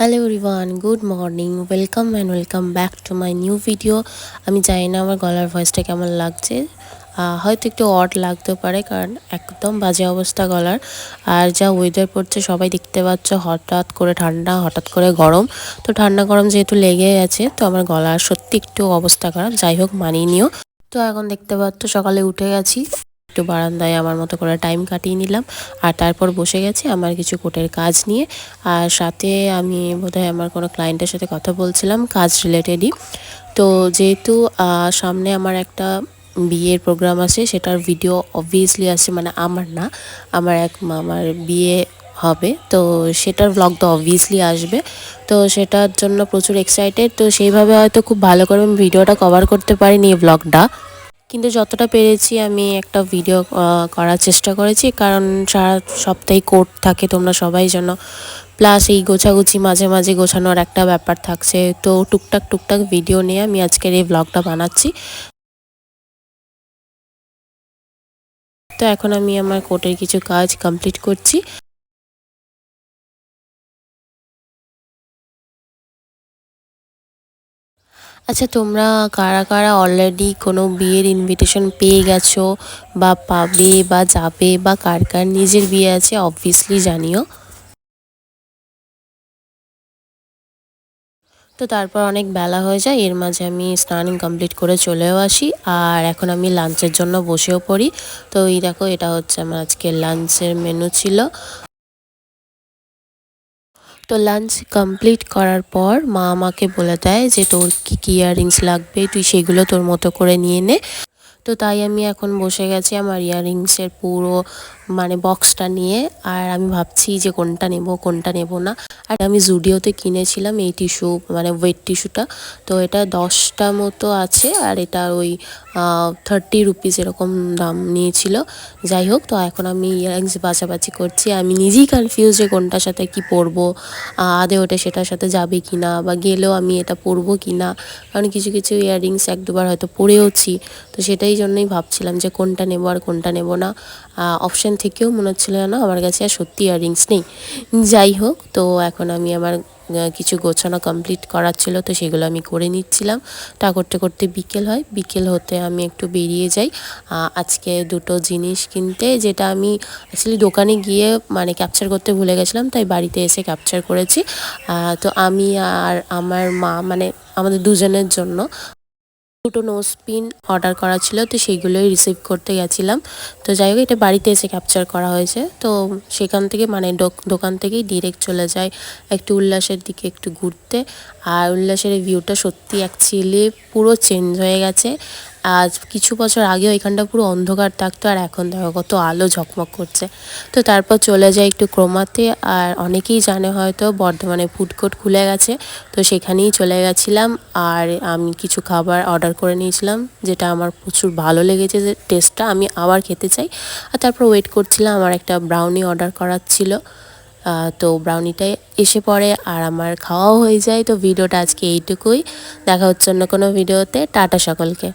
Hello everyone, good morning, welcome back to my new video. আমি জানি না আমার গলার ভয়েসটা কেমন লাগছে, হয়তো একটু অড লাগতে পারে কারণ একদম বাজে অবস্থা গলার। আর যা ওয়েদার পড়ছে সবাই দেখতে পাচ্ছ, হঠাৎ করে ঠান্ডা হঠাৎ করে গরম। তো ঠান্ডা গরম যেহেতু লেগে গেছে তো আমার গলার সত্যি একটু অবস্থা খারাপ, যাই হোক মানিয়ে নিও। তো এখন দেখতে পাচ্ছ সকালে উঠে গেছি, একটু বারান্দায় আমার মতো করে টাইম কাটিয়ে নিলাম আর তারপর বসে গেছি আমার কিছু কোটের কাজ নিয়ে। আর সাথে আমি বোধহয় আমার কোনো ক্লায়েন্টের সাথে কথা বলছিলাম কাজ রিলেটেডই। তো যেহেতু সামনে আমার একটা বিয়ের প্রোগ্রাম আছে, সেটার ভিডিও অবভিয়াসলি আছে, মানে আমার না, আমার এক মামার বিয়ে হবে, তো সেটার ব্লগ তো অবভিয়াসলি আসবে। তো সেটার জন্য প্রচুর এক্সাইটেড। তো সেইভাবে হয়তো খুব ভালো করে আমি ভিডিওটা কভার করতে পারিনি এই ব্লগটা, কিন্তু যতটা পেরেছি আমি একটা ভিডিও করার চেষ্টা করেছি, কারণ সারা সপ্তাহে কোর্ট থাকে তোমরা সবাই জানো, প্লাস এই গোছাগুছি মাঝে মাঝে গোছানোর একটা ব্যাপার থাকছে। তো টুকটাক ভিডিও নিয়ে আমি আজকের এই ব্লগটা বানাচ্ছি। তো এখন আমি আমার কোর্টের কিছু কাজ কমপ্লিট করছি। আচ্ছা, তোমরা কারা কারা অলরেডি কোনো বিয়ের ইনভিটেশন পেয়ে গেছো বা পাবে বা যাবে, বা কার কার নিজের বিয়ে আছে অবভিয়াসলি জানিও। তো তারপর অনেক বেলা হয়ে যায়, এর মাঝে আমি স্নান কমপ্লিট করে চলেও আসি আর এখন আমি লাঞ্চের জন্য বসেও পড়ি। তো এই দেখো, এটা হচ্ছে আমার আজকে লাঞ্চের মেনু ছিল। তো লাঞ্চ কমপ্লিট করার পর মা আমাকে বলে দেয় যে তোর কী কী ইয়াররিংস লাগবে তুই সেগুলো তোর মতো করে নিয়ে নে। তো তাই আমি এখন বসে গেছি আমার ইয়াররিংসের পুরো মানে বক্সটা নিয়ে। আর আমি ভাবছি যে কোনটা নেব না। আর আমি জুডিওতে কিনেছিলাম এই টিস্যু, মানে ওয়েট টিস্যুটা। তো এটা 10টা মতো আছে আর এটা ওই 30 রুপিস এরকম দাম নিয়েছিল। যাই হোক, তো এখন আমি ইয়াররিংস বাছাবাছি করছি, আমি নিজেই কনফিউজ যে কোনটার সাথে কি পরবো, আদে ওটা সেটার সাথে যাবে কি না, বা গেলেও আমি এটা পরবো কি না। কারণ কিছু কিছু ইয়াররিংস এক দুবার হয়তো পরেওছি, তো সেটাই জন্যই ভাবছিলাম যে কোনটা নেবো আর কোনটা নেব না। অপশান থেকেও মনে হচ্ছিল না আমার কাছে আর সত্যি ইয়াররিংস নেই। যাই হোক, তো এখন আমি আমার কিছু গোছানো কমপ্লিট করার ছিল, তো সেগুলো আমি করে নিচ্ছিলাম। তা করতে করতে বিকেল হয়, বিকেল হতে আমি একটু বেরিয়ে যাই আজকে দুটো জিনিস কিনতে, যেটা আমি অ্যাকচুয়ালি দোকানে গিয়ে মানে ক্যাপচার করতে ভুলে গেছিলাম, তাই বাড়িতে এসে ক্যাপচার করেছি। তো আমি আর আমার মা, মানে আমাদের দুজনের জন্য দুটো নোজ পিন অর্ডার করা ছিল, তো সেইগুলোই রিসিভ করতে গেছিলাম। তো যাই হোক, এটা বাড়িতে এসে ক্যাপচার করা হয়েছে। তো সেখান থেকে মানে দোকান থেকেই ডিরেক্ট চলে যায় একটু উল্লাসের দিকে একটু ঘুরতে। আর উল্লাসের ভিউটা সত্যি অ্যাকচুয়ালি পুরো চেঞ্জ হয়ে গেছে। আজ কিছু বছর আগেও এখানটা পুরো অন্ধকার থাকতো, আর এখন দেখো কত আলো ঝকমক করছে। তো তারপর চলে যায় একটু ক্রোমাতে। আর অনেকেই জানে হয়তো বর্ধমানে ফুড কোর্ট খুলে গেছে, তো সেখানেই চলে গেছিলাম। আর আমি কিছু খাবার অর্ডার করে নিয়েছিলাম, যেটা আমার প্রচুর ভালো লেগেছে, যে টেস্টটা আমি আবার খেতে চাই। আর তারপর ওয়েট করছিলাম, আমার একটা ব্রাউনি অর্ডার করার ছিল। তো ব্রাউনিটাই এসে পড়ে আর আমার খাওয়াও হয়ে যায়। তো ভিডিওটা আজকে এইটুকুই, দেখা হচ্ছে অন্য কোনো ভিডিওতে। টাটা সকলকে।